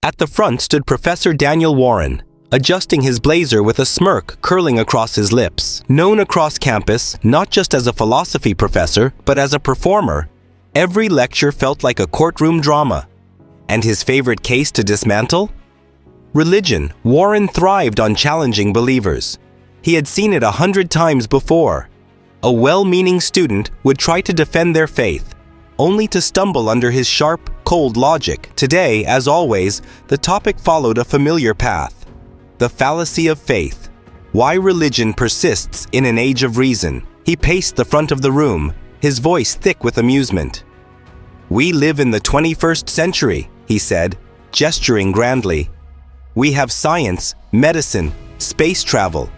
At the front stood Professor Daniel Warren, adjusting his blazer with a smirk curling across his lips. Known across campus not just as a philosophy professor, but as a performer, every lecture felt like a courtroom drama. And his favorite case to dismantle? Religion. Warren thrived on challenging believers. He had seen it 100 times before. A well-meaning student would try to defend their faith, only to stumble under his sharp, cold logic. Today, as always, the topic followed a familiar path. The fallacy of faith. Why religion persists in an age of reason. He paced the front of the room, his voice thick with amusement. "We live in the 21st century," he said, gesturing grandly. "We have science, medicine, space travel.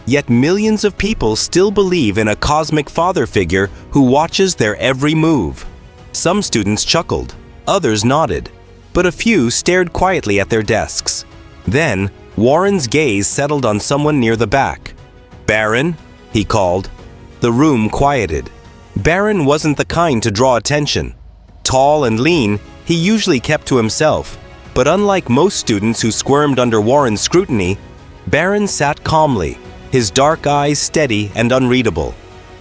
Yet millions of people still believe in a cosmic father figure who watches their every move." Some students chuckled, others nodded, but a few stared quietly at their desks. Then, Warren's gaze settled on someone near the back. "Barron," he called. The room quieted. Barron wasn't the kind to draw attention. Tall and lean, he usually kept to himself, but unlike most students who squirmed under Warren's scrutiny, Barron sat calmly, his dark eyes steady and unreadable.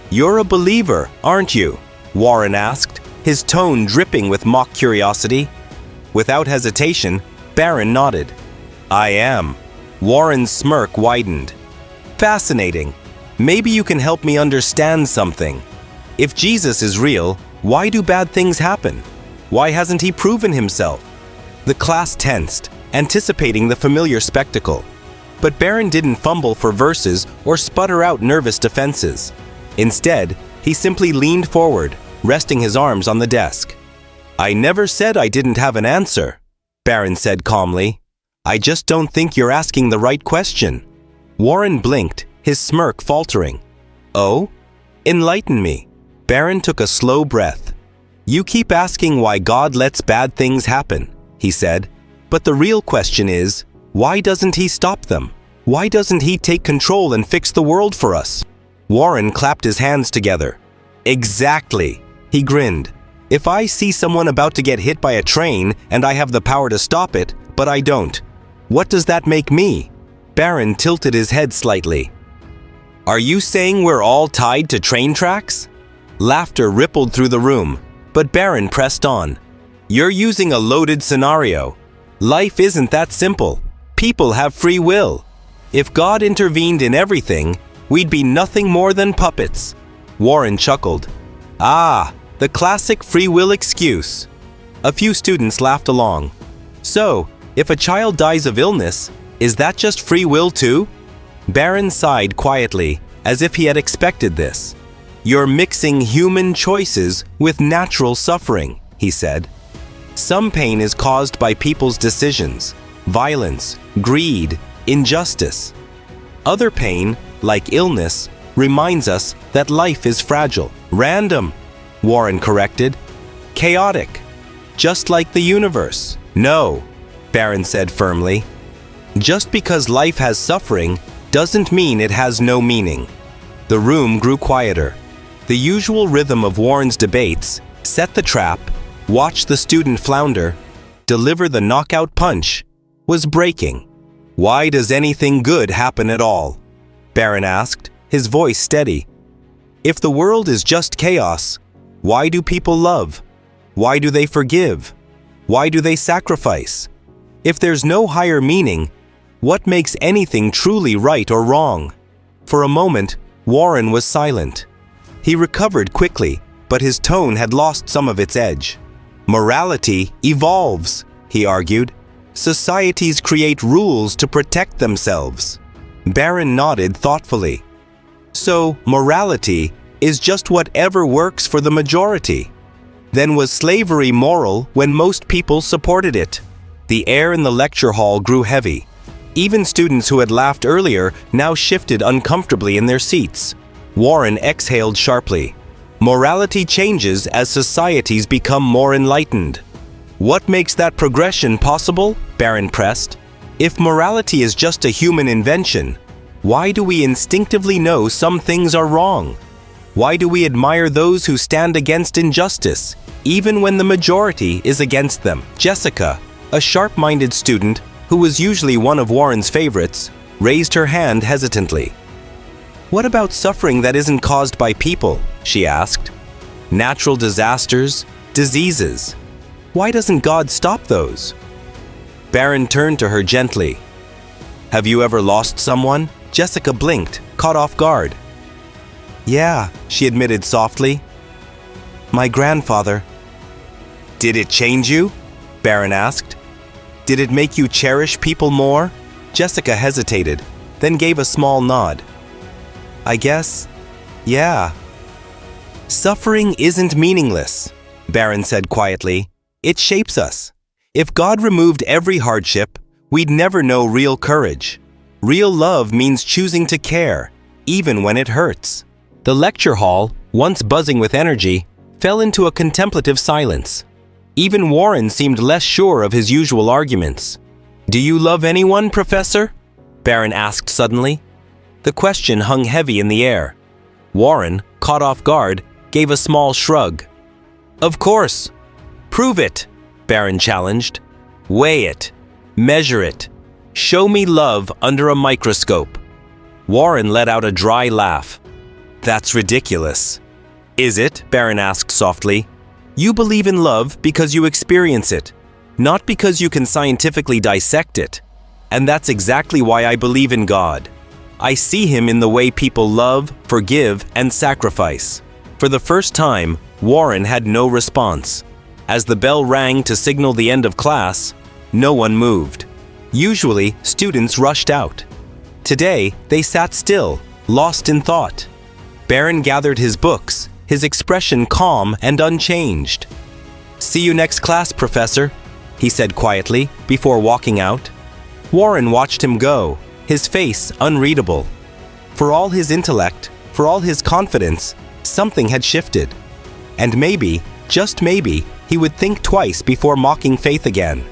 "You're a believer, aren't you?" Warren asked, his tone dripping with mock curiosity. Without hesitation, Barron nodded. "I am." Warren's smirk widened. "Fascinating. Maybe you can help me understand something. If Jesus is real, why do bad things happen? Why hasn't he proven himself?" The class tensed, anticipating the familiar spectacle. But Barron didn't fumble for verses or sputter out nervous defenses. Instead, he simply leaned forward, resting his arms on the desk. "I never said I didn't have an answer," Barron said calmly. "I just don't think you're asking the right question." Warren blinked, his smirk faltering. "Oh? Enlighten me." Barron took a slow breath. "You keep asking why God lets bad things happen," he said. "But the real question is, why doesn't he stop them? Why doesn't he take control and fix the world for us?" Warren clapped his hands together. "Exactly," he grinned. "If I see someone about to get hit by a train and I have the power to stop it, but I don't, what does that make me?" Barron tilted his head slightly. "Are you saying we're all tied to train tracks?" Laughter rippled through the room, but Barron pressed on. "You're using a loaded scenario. Life isn't that simple. People have free will. If God intervened in everything, we'd be nothing more than puppets." Warren chuckled. "Ah, the classic free will excuse." A few students laughed along. "So, if a child dies of illness, is that just free will too?" Barron sighed quietly, as if he had expected this. "You're mixing human choices with natural suffering," he said. "Some pain is caused by people's decisions, violence, greed, injustice. Other pain, like illness, reminds us that life is fragile, random," Warren corrected. "Chaotic, just like the universe." "No," Barron said firmly. "Just because life has suffering doesn't mean it has no meaning." The room grew quieter. The usual rhythm of Warren's debates, set the trap, watch the student flounder, deliver the knockout punch, was breaking. "Why does anything good happen at all?" Barron asked, his voice steady. "If the world is just chaos, why do people love? Why do they forgive? Why do they sacrifice? If there's no higher meaning, what makes anything truly right or wrong?" For a moment, Warren was silent. He recovered quickly, but his tone had lost some of its edge. "Morality evolves," he argued. "Societies create rules to protect themselves." Barron nodded thoughtfully. "So, morality is just whatever works for the majority. Then was slavery moral when most people supported it?" The air in the lecture hall grew heavy. Even students who had laughed earlier now shifted uncomfortably in their seats. Warren exhaled sharply. "Morality changes as societies become more enlightened." "What makes that progression possible?" Barron pressed. "If morality is just a human invention, why do we instinctively know some things are wrong? Why do we admire those who stand against injustice, even when the majority is against them?" "Jessica," A sharp-minded student, who was usually one of Warren's favorites, raised her hand hesitantly. "What about suffering that isn't caused by people?" she asked. "Natural disasters, diseases. Why doesn't God stop those?" Barron turned to her gently. "Have you ever lost someone?" Jessica blinked, caught off guard. "Yeah," she admitted softly. "My grandfather." "Did it change you?" Barron asked. "Did it make you cherish people more?" Jessica hesitated, then gave a small nod. "I guess, yeah." "Suffering isn't meaningless," Barron said quietly. "It shapes us. If God removed every hardship, we'd never know real courage. Real love means choosing to care, even when it hurts." The lecture hall, once buzzing with energy, fell into a contemplative silence. Even Warren seemed less sure of his usual arguments. "Do you love anyone, Professor?" Barron asked suddenly. The question hung heavy in the air. Warren, caught off guard, gave a small shrug. "Of course." "Prove it," Barron challenged. "Weigh it. Measure it. Show me love under a microscope." Warren let out a dry laugh. "That's ridiculous." "Is it?" Barron asked softly. "You believe in love because you experience it, not because you can scientifically dissect it. And that's exactly why I believe in God. I see Him in the way people love, forgive, and sacrifice." For the first time, Warren had no response. As the bell rang to signal the end of class, no one moved. Usually, students rushed out. Today, they sat still, lost in thought. Barron gathered his books, his expression calm and unchanged. "See you next class, Professor," he said quietly before walking out. Warren watched him go, his face unreadable. For all his intellect, for all his confidence, something had shifted. And maybe, just maybe, he would think twice before mocking faith again.